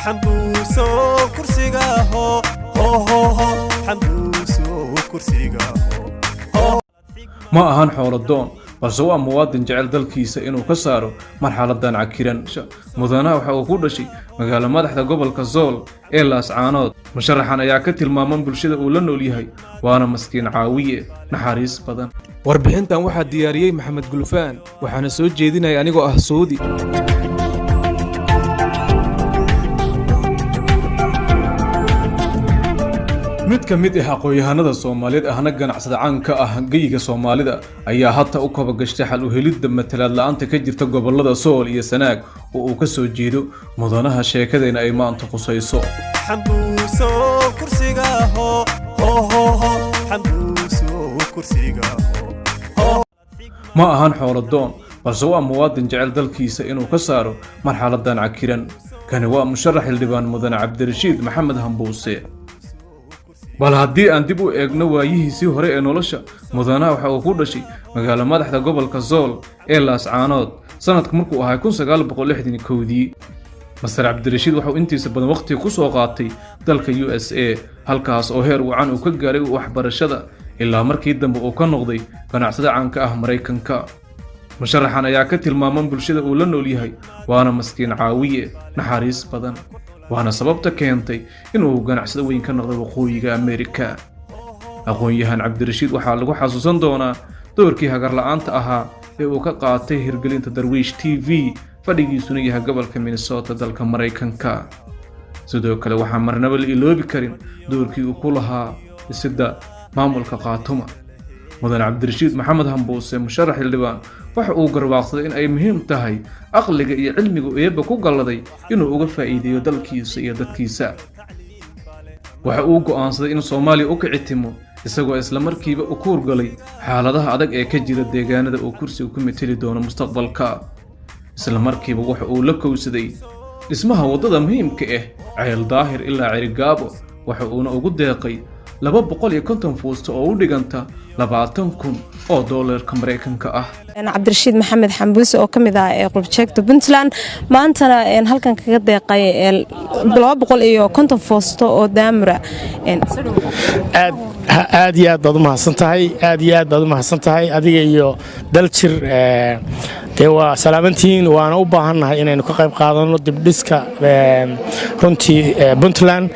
حنبوسو كرسيغا هو حنبوسو كرسيغا ما أهان حول الدون balse waa muwaadin jecel dalkiisa inuu ka saaro marxaladan cakiran mudanaha waxa uu ku dhashay magaalo madaxda gobolka Sool ee Laascaanood musharaxan ayaa ka tilmaaman bulshada uu la nool yahay waana maskiin caawiye naxariis badan warbixintan waxa diyaariyay Maxamed Gulfaan waxaana soo jeedinay anigoo ah Saudi mid ka mid ah aqoonyahanada Soomaaliyeed ahna ganacsada caanka ah geyga Soomaalida ayaa hadda u kaba gashtay xal u helidda matalaad la'aanta ka jirta gobolada Sool iyo Sanaag oo uu ka soo jeedo mudanaha sheekadeena ay maanta qusayso حنبوسو كرسيغا هو حنبوسو كرسيغا ma ahan xoolo doon balse waa muwaadin jecel dalkiisa inuu ka saaro marxaladan cakiran kani waa musharax xildhibaan mudane Cabdirashiid Maxamed Hambuuse bal haddii aan dib u eegno waayihiisii hore ee nolosha mudanaha waxa uu ku dhashay magaalo madaxda gobolka Sool ee Laascaanood sanadka markuu ahaa 1961 Masar Cabdirashiid waxa uu intiisa badan waqti ku soo qaatay dalka USA halkaas oo heer wacan uu ka gaaray waxbarashada ilaa markii dambe uu ka noqday ganacsade caanka ah Mareykanka musharaxan ayaa ka tilmaaman bulshada uu la nool yahay waana maskiin caawiye naxariis badan waana sababta keentay inuu ganacsade weyn ka noqdo waqooyiga Ameerika aqoonyahan Cabdirashiid waxa lagu xasuusan doonaa doorkii hagar la'aanta ahaa ee uu ka qaatay hirgelinta Darwish TV fadhigiisuna yahay gobolka Minnesota dalka Mareykanka sidoo kale waxa marnaba la iloobi karin doorkii uu ku lahaa sida maamulka Qaatuma mudane Cabdirashiid Maxamed Hambuuse musharax xildhibaan waxa uu garwaaqsaday in ay muhiim tahay aqliga iyo cilmiga eeba ku galaday inuu uga faa'iideeyo dalkiisa iyo dadkiisa waxa uu go'aansaday in Soomaaliya u kicitimo isagoo isla markiiba u kuurgalay xaaladaha adag ee ka jira deegaanada uu kursiga ku meteli doono mustaqbalka isla markiiba waxa uu la kowsaday dhismaha wadada muhiimka ah Ceel Daahir ilaa Cirigaabo waxa uuna ugu deeqay 250 fuusto oo u dhiganta $20,000 Mareykanka ah Cabdirashiid Maxamed Hambuuse oo kamid ah ee qurubjeegta Puntland maantana halkan kaga deeqay 250 fuusto oo daamura aad iyo aad baad u mahadsantahay adiga iyo daljir waa salaamantiin waana u baahannahay inaynu ka qayb qaadano dibdhiska runtii Puntland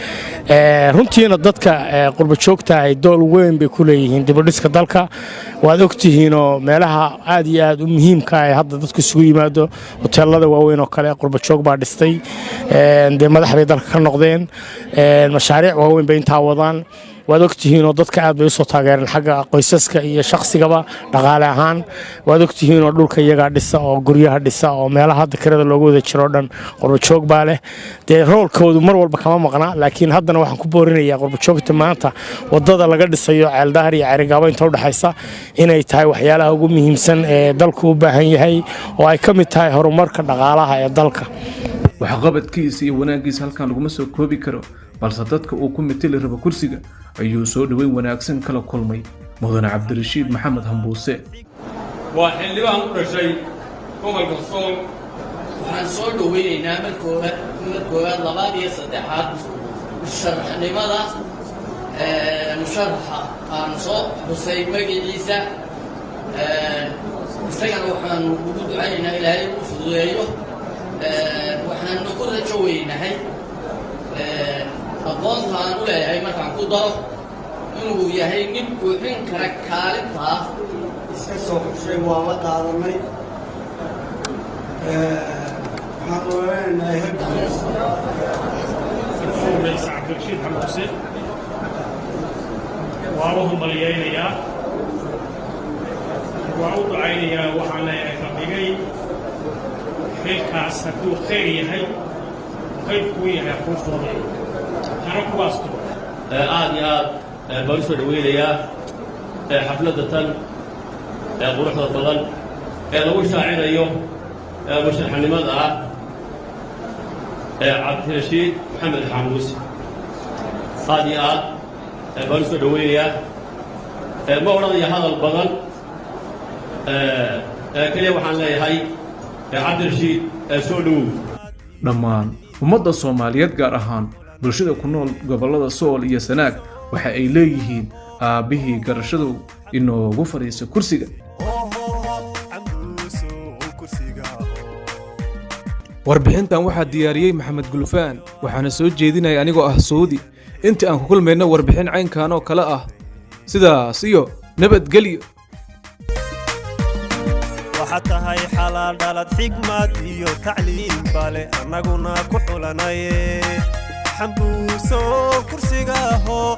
runtiina dadka qurba joogta ay dool weyn bay ku leeyihiin dibdhiska dalka waad ogtihiinoo meelaha aad iyo aad u muhiimka ah hadda dadku isugu yimaado hoteelada waaweyn oo kale qurba joog baa dhistay madax bay dalka ka noqdeen mashaariic waaweyn bay intaa wadaan waad ogtihiinoo dadka aad bay u soo taageereen xagga qoysaska iyo shakhsigaba dhaqaale ahaan waad ogtihiinoo dhulka iyagaa dhisa oo guryaha dhisa oo meelaha hadda kirada loogu wada jiro dhan qurbajoog baa leh dee roolkoodu mar walba kama maqna laakiin haddana waxaan ku boorinayaa qurbajoogta maanta wadada laga dhisayo Ceel Daahir iyo Cirigaabo inta u dhaxaysa inay tahay waxyaalaha ugu muhiimsan ee dalku u baahan yahay oo ay ka mid tahay horumarka dhaqaalaha ee dalka waxa qabadkiisa iyo wanaagiisa halkan laguma soo koobi karo balse dadka uu ku meteli rabo kursiga ayuu soo dhaweyn wanaagsan kala kulmay mudane Cabdirashiid Maxamed Hambuuse waa xildhibaan u dhashay gobolka Sool waxaan soo dhaweynaynaa markooda labaad iyo saddexaad musharaxnimada musharaxa aan soo xusay magaciisa isagana waxaan ugu ducaynaynaa ilaahay u fududeeyo waxaan ku rajo weynahay aqoonta aan u leeyahay markaan ku daro inuu yahay nin buuxin kara kaalinta iska soo xushay waa la qaadanay waxaan leenahay Cabdirashiid Hambuuse waa u hambalyeeynaya waa u ducaynayaa waxaan leeyahay rabigay xilkaas hadduu khayr yahay qaybku yahay aqoonfooda ana kuwaasto aad iyo aad baan u soo dhaweynayaa xafladda tan quruxda badan ee lagu shaacinayo musharaxnimada ah Cabdirashiid Maxamed Hambuuse aad iyo aad baan u soo dhaweynayaa ma odhanaya hadal badan kaliya waxaan leeyahay Cabdirashiid soo dhawow dhammaan ummadda Soomaaliyeed gaar ahaan bulshada ku nool gobollada Sool iyo Sanaag waxa ay leeyihiin aabihii garashadu inoogu fadhiiso kursiga. warbixintan waxaa diyaariyey Maxamed Gulfaan waxaana soo jeedinay anigoo ah Saudi inta aan ku kulmayno warbixin caynkan oo kala ah sidaas iyo nabadgelyo. waxaad tahay xalaal dhalad xigmad iyo tacliin bale annaguna ku xulanaye xambuuso kursiga ho